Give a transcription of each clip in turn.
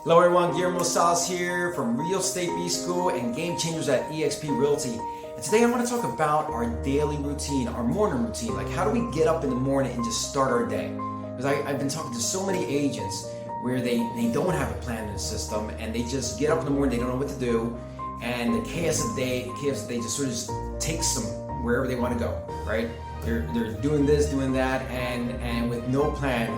Hello everyone, Guillermo Salas here from Real Estate B-School and Game Changers at eXp Realty. And today I want to talk about our daily routine, our morning routine. Like, how do we get up in the morning and just start our day? Because I've been talking to so many agents where they don't have a plan in the system and they just get up in the morning, they don't know what to do, and the chaos of the day just sort of just takes them wherever they want to go, right? They're doing this, doing that, and with no plan.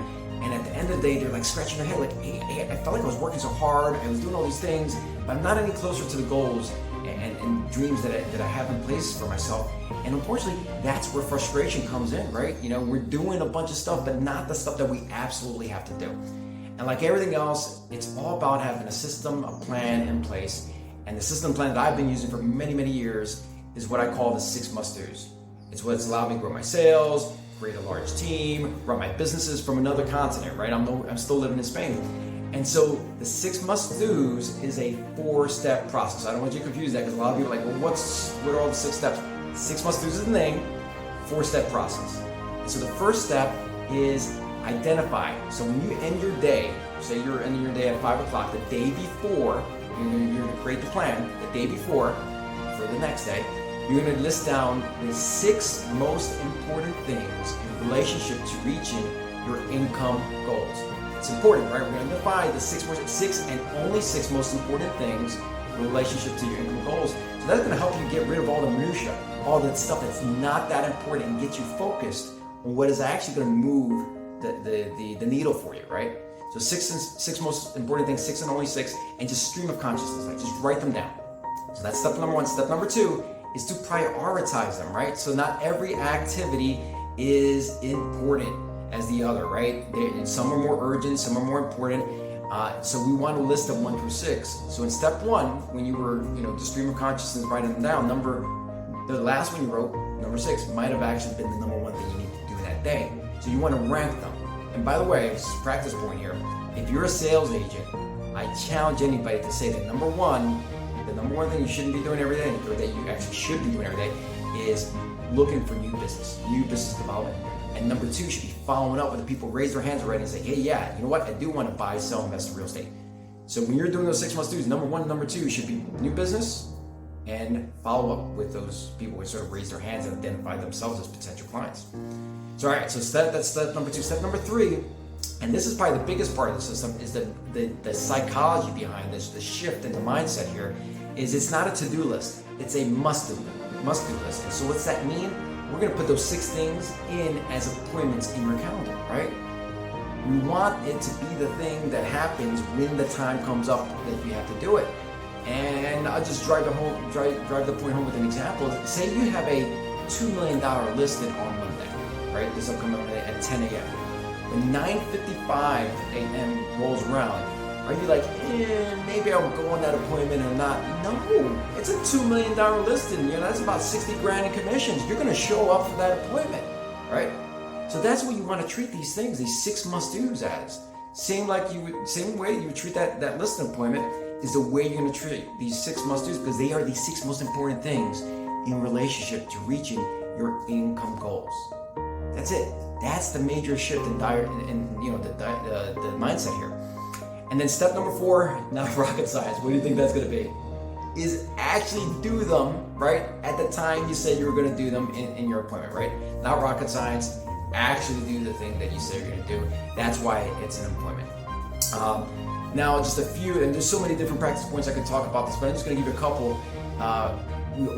And at the end of the day, they're like scratching their head, like, hey, I felt like I was working so hard, I was doing all these things, but I'm not any closer to the goals and dreams that I have in place for myself. And unfortunately, that's where frustration comes in, right? You know, we're doing a bunch of stuff, but not the stuff that we absolutely have to do. And like everything else, it's all about having a system, a plan in place. And the system plan that I've been using for many, many years is what I call the 6 must-dos. It's what's allowed me to grow my sales, create a large team, run my businesses from another continent, right? I'm still living in Spain. And so the 6 must-dos is a 4-step process. I don't want you to confuse that because a lot of people are like, well, what are all the 6 steps? 6 must-dos is the name, 4-step process. And so the first step is identify. So when you end your day, say you're ending your day at 5 o'clock, the day before, you're going to create the plan, the day before for the next day, you're going to list down the 6 most important things in relationship to reaching your income goals. It's important, right? We're going to identify the 6 and only 6 most important things in relationship to your income goals. So that's going to help you get rid of all the minutia, all that stuff that's not that important, and get you focused on what is actually going to move the needle for you, right? So 6 most important things, 6 and only 6, and just stream of consciousness, like just write them down. So that's step number 1. Step number 2 is to prioritize them, right? So not every activity is important as the other, right? Some are more urgent, some are more important. So we want a list of 1 through 6. So in step 1, when you were, the stream of consciousness, writing them down, the last one you wrote, number 6, might have actually been the number 1 thing you need to do that day. So you want to rank them. And by the way, this is a practice point here. If you're a sales agent, I challenge anybody to say that the number one thing you shouldn't be doing every day, or that you actually should be doing every day, is looking for new business development. And number 2 should be following up with the people who raise their hands already and say, hey, yeah, you know what? I do want to buy, sell, invest in real estate. So when you're doing those 6 must-dos, number 1 and number 2 should be new business and follow up with those people who sort of raise their hands and identify themselves as potential clients. So all right, so that's step number 2. Step number 3, and this is probably the biggest part of the system, is the psychology behind this, the shift in the mindset here, is it's not a to-do list, it's a must-do list. And so what's that mean? We're going to put those 6 things in as appointments in your calendar, right? We want it to be the thing that happens when the time comes up that you have to do it. And I'll just drive the point home with an example. Say you have a $2 million listed on Monday, right? This upcoming Monday at 10 a.m. When 9:55 a.m. rolls around, are you like, maybe I'll go on that appointment or not? No, it's a $2 million listing. That's about 60 grand in commissions. You're going to show up for that appointment, right? So that's what you want to treat these things, these 6 must-dos as. Same way you would treat that listing appointment is the way you're going to treat these 6 must-dos, because they are the 6 most important things in relationship to reaching your income goals. That's it. That's the major shift in the mindset here. And then step number 4, not rocket science. What do you think that's going to be? Is actually do them, right, at the time you said you were going to do them in your appointment, right? Not rocket science. Actually do the thing that you said you're going to do. That's why it's an appointment. Now, just a few, and there's so many different practice points I could talk about this, but I'm just going to give you a couple.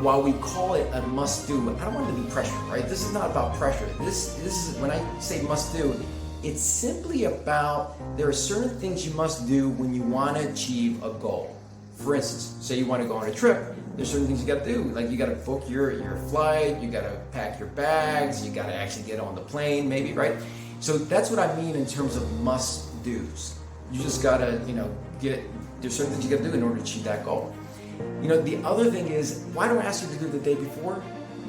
While we call it a must-do, I don't want it to be pressure, right? This is not about pressure. This is, when I say must-do, it's simply about, there are certain things you must do when you want to achieve a goal. For instance, say you want to go on a trip, there's certain things you got to do. Like you got to book your flight, you got to pack your bags, you got to actually get on the plane maybe, right? So that's what I mean in terms of must-dos. You just got to, there's certain things you got to do in order to achieve that goal. The other thing is, why do I ask you to do the day before,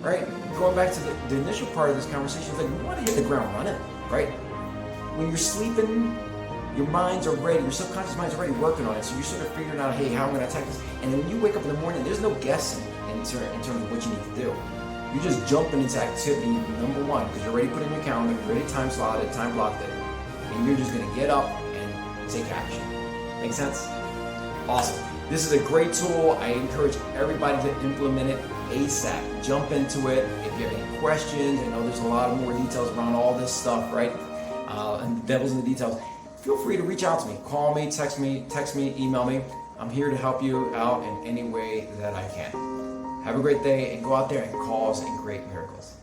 right? Going back to the initial part of this conversation, it's like we want to hit the ground running, right? When you're sleeping, your mind's already, your subconscious mind's already working on it, so you're sort of figuring out, hey, how am I going to attack this? And then when you wake up in the morning, there's no guessing in terms of what you need to do. You're just jumping into activity number 1, because you're already put in your calendar, you're already time slotted, time blocked it, and you're just going to get up and take action. Make sense? Awesome. This is a great tool. I encourage everybody to implement it ASAP. Jump into it. If you have any questions, I know there's a lot of more details around all this stuff, right? And the devil's in the details. Feel free to reach out to me. Call me, text me, email me. I'm here to help you out in any way that I can. Have a great day and go out there and cause and create miracles.